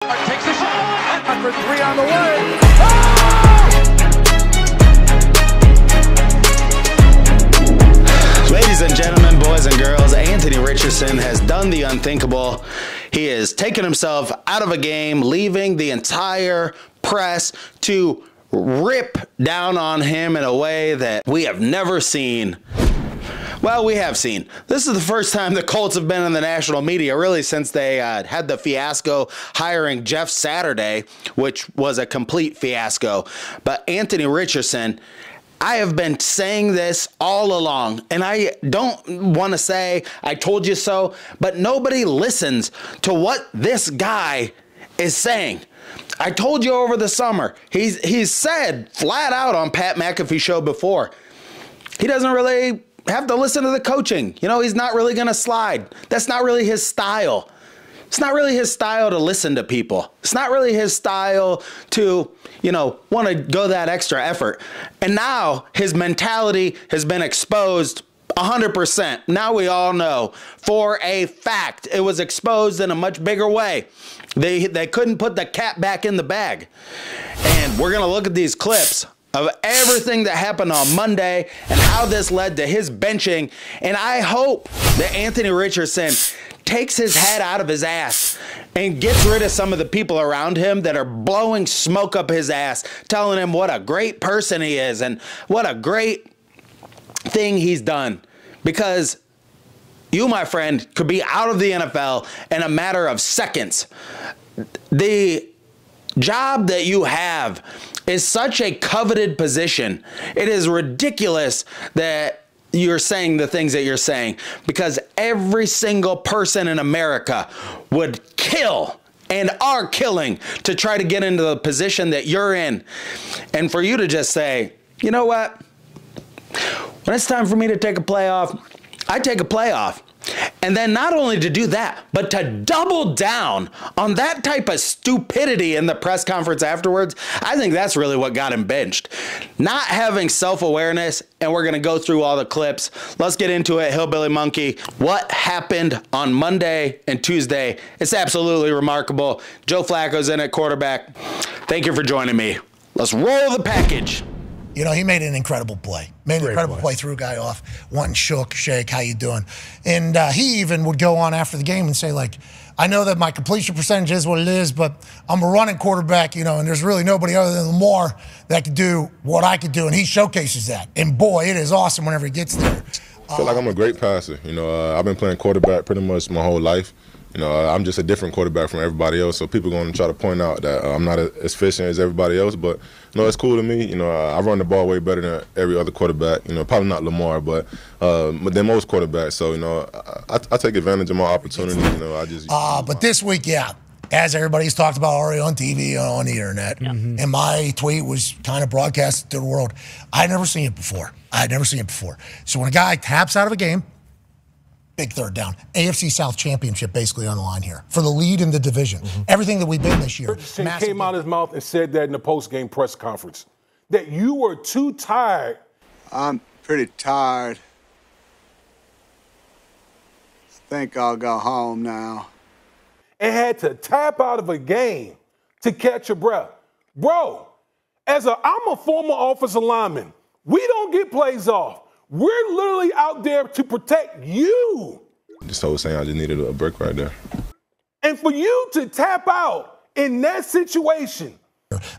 Takes a shot. For three on the way. Ladies and gentlemen, boys and girls, Anthony Richardson has done the unthinkable. He has taken himself out of a game, leaving the entire press to rip down on him in a way that we have never seen. Well, we have seen. This is the first time the Colts have been in the national media, really, since they had the fiasco hiring Jeff Saturday, which was a complete fiasco. But Anthony Richardson, I have been saying this all along, and I don't want to say I told you so, but nobody listens to what this guy is saying. I told you over the summer, he's said flat out on Pat McAfee's show before, he doesn't really have to listen to the coaching. You know, he's not really going to slide. That's not really his style. It's not really his style to listen to people. It's not really his style to, you know, want to go that extra effort. And now his mentality has been exposed 100%. Now we all know for a fact it was exposed in a much bigger way. They couldn't put the cat back in the bag. And we're going to look at these clips of everything that happened on Monday and how this led to his benching. And I hope that Anthony Richardson takes his head out of his ass and gets rid of some of the people around him that are blowing smoke up his ass, telling him what a great person he is and what a great thing he's done. Because you, my friend, could be out of the NFL in a matter of seconds. The job that you have is such a coveted position. It is ridiculous that you're saying the things that you're saying, because every single person in America would kill and are killing to try to get into the position that you're in. And for you to just say, you know what? When it's time for me to take a playoff, I take a playoff. And then not only to do that, but to double down on that type of stupidity in the press conference afterwards, I think that's really what got him benched. Not having self-awareness, and we're going to go through all the clips. Let's get into it, Hillbilly Monkey. What happened on Monday and Tuesday? It's absolutely remarkable. Joe Flacco's in at quarterback. Thank you for joining me. Let's roll the package. You know, he made an incredible play. Made an incredible play, threw a guy off, went and shook, shake, how you doing? And he even would go on after the game and say, like, I know that my completion percentage is what it is, but I'm a running quarterback, you know, and there's really nobody other than Lamar that could do what I could do, and he showcases that. And, boy, it is awesome whenever he gets there. I feel like I'm a great passer. You know, I've been playing quarterback pretty much my whole life. You know, I'm just a different quarterback from everybody else, so people are going to try to point out that I'm not as efficient as everybody else, but, you know, it's cool to me. You know, I run the ball way better than every other quarterback. You know, probably not Lamar, but than most quarterbacks. So, you know, I take advantage of my opportunity. You know, I just. But this week, yeah, as everybody's talked about already on TV, on the internet, and my tweet was kind of broadcasted to the world. I had never seen it before. So when a guy taps out of a game, big third down. AFC South championship basically on the line here for the lead in the division. Everything that we've been this year. Richardson came out of his mouth and said that in the post-game press conference, that you were too tired. I'm pretty tired. Think I'll go home now. And had to tap out of a game to catch your breath. Bro, I'm a former offensive lineman. We don't get plays off. We're literally out there to protect you. This whole saying, I just needed a break right there. And for you to tap out in that situation.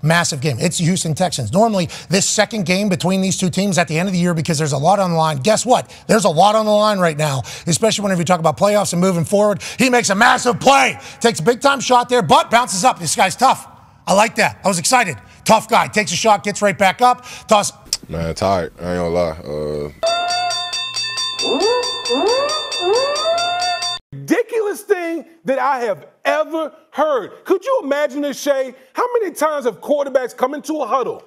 Massive game. It's Houston Texans. Normally, this second game between these two teams at the end of the year, because there's a lot on the line. Guess what? There's a lot on the line right now, especially whenever you talk about playoffs and moving forward. He makes a massive play. Takes a big-time shot there, but bounces up. This guy's tough. I like that. I was excited. Tough guy. Takes a shot, gets right back up. Toss. Man, tired. I ain't gonna lie. Ridiculous thing that I have ever heard. Could you imagine this, Shay? How many times have quarterbacks come into a huddle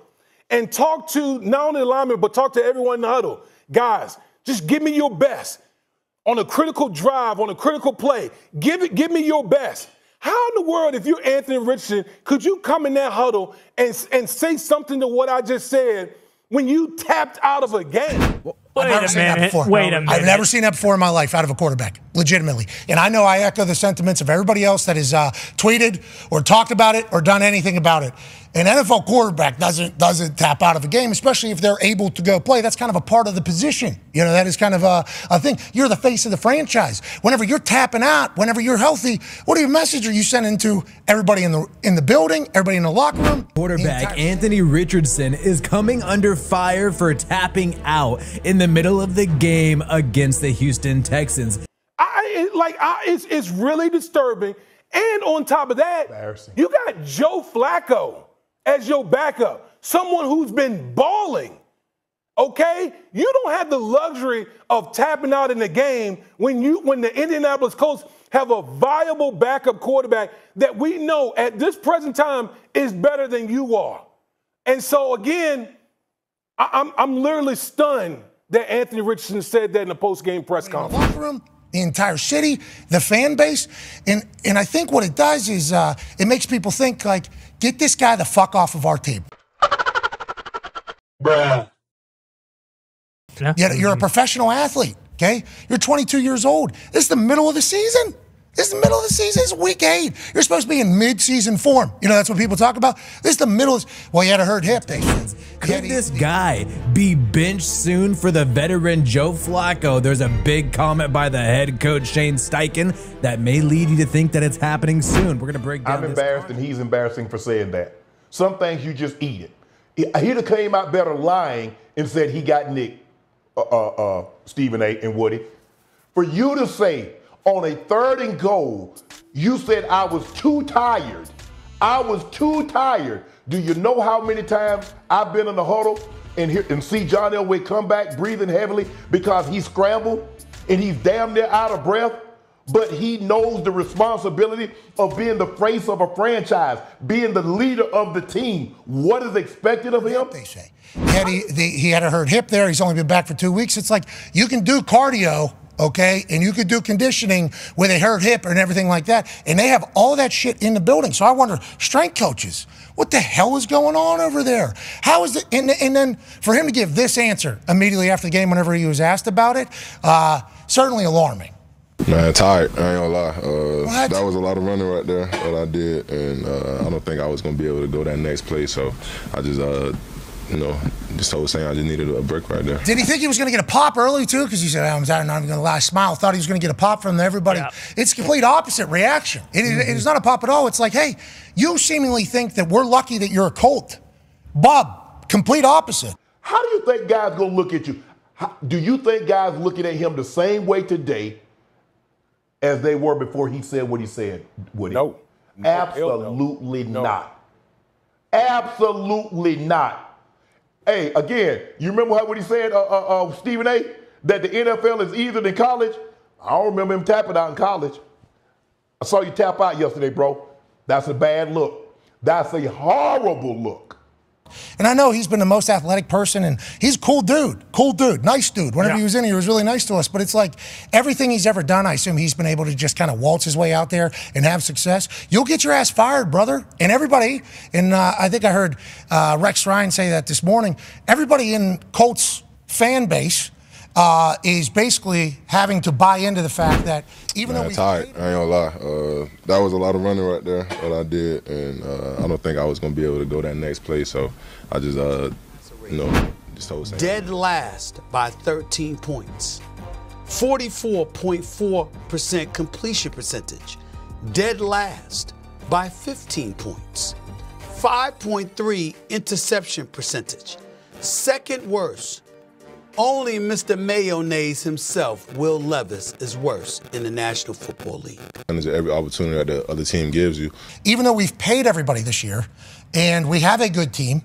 and talk to not only the linemen, but talk to everyone in the huddle? Guys, just give me your best. On a critical drive, on a critical play, give me your best. How in the world, if you're Anthony Richardson, could you come in that huddle and say something to what I just said when you tapped out of a game? I've never seen that before. Wait a minute. I've never seen that before in my life out of a quarterback, legitimately. And I know I echo the sentiments of everybody else that has tweeted or talked about it or done anything about it. An NFL quarterback doesn't tap out of a game, especially if they're able to go play. That's kind of a part of the position. You know, that is kind of a thing. You're the face of the franchise. Whenever you're tapping out, whenever you're healthy, what message are you sending to everybody in the building, everybody in the locker room? Quarterback Anthony Richardson is coming under fire for tapping out in the middle of the game against the Houston Texans. It's really disturbing. And on top of that, you got Joe Flacco as your backup, someone who's been balling, okay? You don't have the luxury of tapping out in the game when the Indianapolis Colts have a viable backup quarterback that we know at this present time is better than you are. And so, again, I'm literally stunned that Anthony Richardson said that in the post-game press conference. The locker room, the entire city, the fan base. And I think what it does is it makes people think, like, get this guy the fuck off of our team. Bruh. You're a professional athlete, okay? You're 22 years old. This is the middle of the season. This is the middle of the season. This is week 8. You're supposed to be in mid-season form. You know, that's what people talk about. This is the middle. Well, he had a hurt hip. Could this guy be benched soon for the veteran Joe Flacco? There's a big comment by the head coach, Shane Steichen, that may lead you to think that it's happening soon. We're going to break down I'm embarrassed and he's embarrassing for saying that. Some things you just eat it. He'd have came out better lying and said he got nicked, Stephen A. and Woody. For you to say on a 3rd and goal, you said I was too tired. I was too tired. Do you know how many times I've been in the huddle and see John Elway come back breathing heavily because he scrambled and he's damn near out of breath, but he knows the responsibility of being the face of a franchise, being the leader of the team. What is expected of him? They say. He had a hurt hip there. He's only been back for 2 weeks. It's like you can do cardio, okay, and you could do conditioning with a hurt hip and everything like that, and they have all that shit in the building. So I wonder, strength coaches, what the hell is going on over there? How is it? And then for him to give this answer immediately after the game whenever he was asked about it, certainly alarming. Man, tired. I ain't gonna lie. That was a lot of running right there that I did, and I don't think I was gonna be able to go that next play. So I just, just told Sam I just needed a break right there. Did he think he was gonna get a pop early too? Because he said, "I'm not even gonna lie." Smile. Thought he was gonna get a pop from everybody. Yeah. It's complete opposite reaction. It is not a pop at all. It's like, hey, you seemingly think that we're lucky that you're a Colt, Bob. Complete opposite. How do you think guys gonna look at you? Do you think guys looking at him the same way today as they were before he said what he said, Woody? No. Absolutely not. Absolutely not. Hey, again, you remember what he said, Stephen A., that the NFL is easier than college? I don't remember him tapping out in college. I saw you tap out yesterday, bro. That's a bad look. That's a horrible look. And I know he's been the most athletic person, and he's a cool dude, nice dude. Whenever he was in, he was really nice to us. But it's like everything he's ever done, I assume he's been able to just kind of waltz his way out there and have success. You'll get your ass fired, brother. And everybody, and I think I heard Rex Ryan say that this morning, everybody in Colts fan base is basically having to buy into the fact that even though tired, I ain't gonna lie. That was a lot of running right there that I did, and I don't think I was gonna be able to go that next play. So I just, just told Sam. Dead last by 13 points, 44.4% completion percentage. Dead last by 15 points, 5.3 interception percentage. Second worst. Only Mr. Mayonnaise himself, Will Levis, is worse in the National Football League. And there's every opportunity that the other team gives you. Even though we've paid everybody this year, and we have a good team,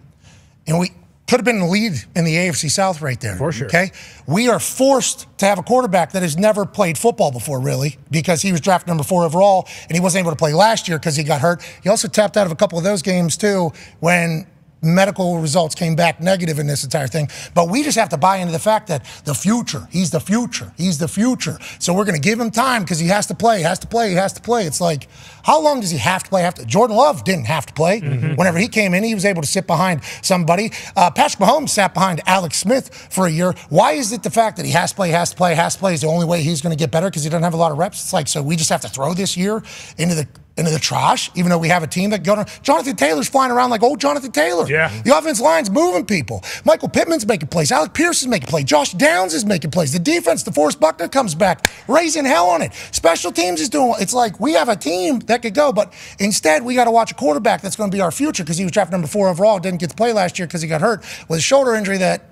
and we could have been in the lead in the AFC South right there. For sure. Okay? We are forced to have a quarterback that has never played football before, really, because he was drafted number 4 overall, and he wasn't able to play last year because he got hurt. He also tapped out of a couple of those games, too, when medical results came back negative in this entire thing. But we just have to buy into the fact that the future, he's the future, he's the future. So we're going to give him time because he has to play, has to play, he has to play. It's like, how long does he have to play? Jordan Love didn't have to play. Whenever he came in, he was able to sit behind somebody. Patrick Mahomes sat behind Alex Smith for a year. Why is it the fact that he has to play, has to play, has to play is the only way he's going to get better because he doesn't have a lot of reps? It's like, so we just have to throw this year into the trash, even though we have a team that Jonathan Taylor's flying around like old Jonathan Taylor. Yeah. The offensive line's moving people. Michael Pittman's making plays. Alec Pierce is making plays. Josh Downs is making plays. The defense, DeForest Buckner comes back, raising hell on it. Special teams is doing. It's like we have a team that could go, but instead we got to watch a quarterback that's going to be our future because he was drafted number 4 overall. Didn't get to play last year because he got hurt with a shoulder injury that.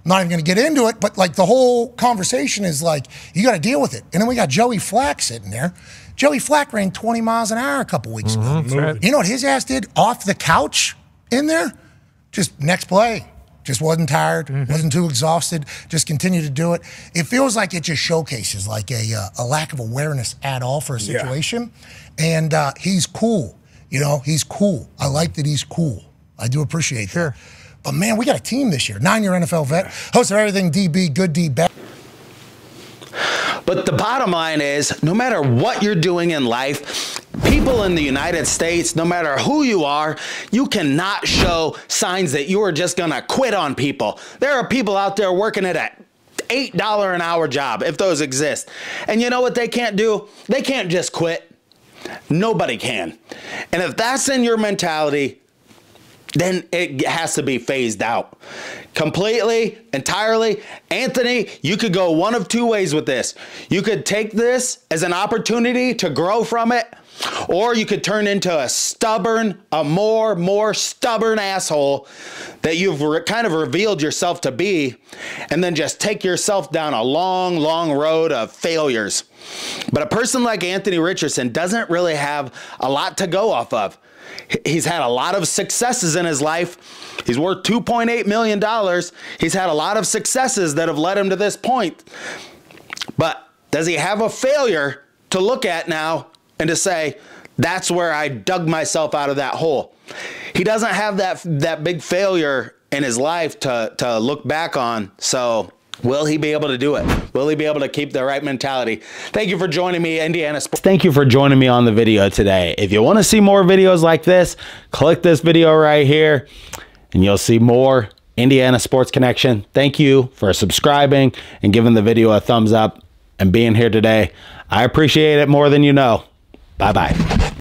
I'm not even going to get into it, but like the whole conversation is like, you got to deal with it. And then we got Joey Flack sitting there. Joey Flack ran 20 miles an hour a couple weeks ago. Right. You know what his ass did off the couch in there? Just next play. Just wasn't tired, wasn't too exhausted, just continued to do it. It feels like it just showcases like a lack of awareness at all for a situation. Yeah. And he's cool. You know, he's cool. I like that he's cool. I do appreciate that. But, man, we got a team this year. 9-year NFL vet, host of Everything DB, Good D, Bad. But the bottom line is, no matter what you're doing in life, people in the United States, no matter who you are, you cannot show signs that you are just going to quit on people. There are people out there working at an $8 an hour job, if those exist. And you know what they can't do? They can't just quit. Nobody can. And if that's in your mentality, then it has to be phased out completely, entirely. Anthony, you could go one of two ways with this. You could take this as an opportunity to grow from it, or you could turn into a more stubborn asshole that you've kind of revealed yourself to be, and then just take yourself down a long, long road of failures. But a person like Anthony Richardson doesn't really have a lot to go off of. He's had a lot of successes in his life. He's worth $2.8 million. He's had a lot of successes that have led him to this point. But does he have a failure to look at now and to say, that's where I dug myself out of that hole? He doesn't have that big failure in his life to look back on. So will he be able to do it? Will he be able to keep the right mentality? Thank you for joining me, Indiana Sports. Thank you for joining me on the video today. If you want to see more videos like this, click this video right here and you'll see more Indiana Sports Connection. Thank you for subscribing and giving the video a thumbs up and being here today. I appreciate it more than you know. Bye-bye.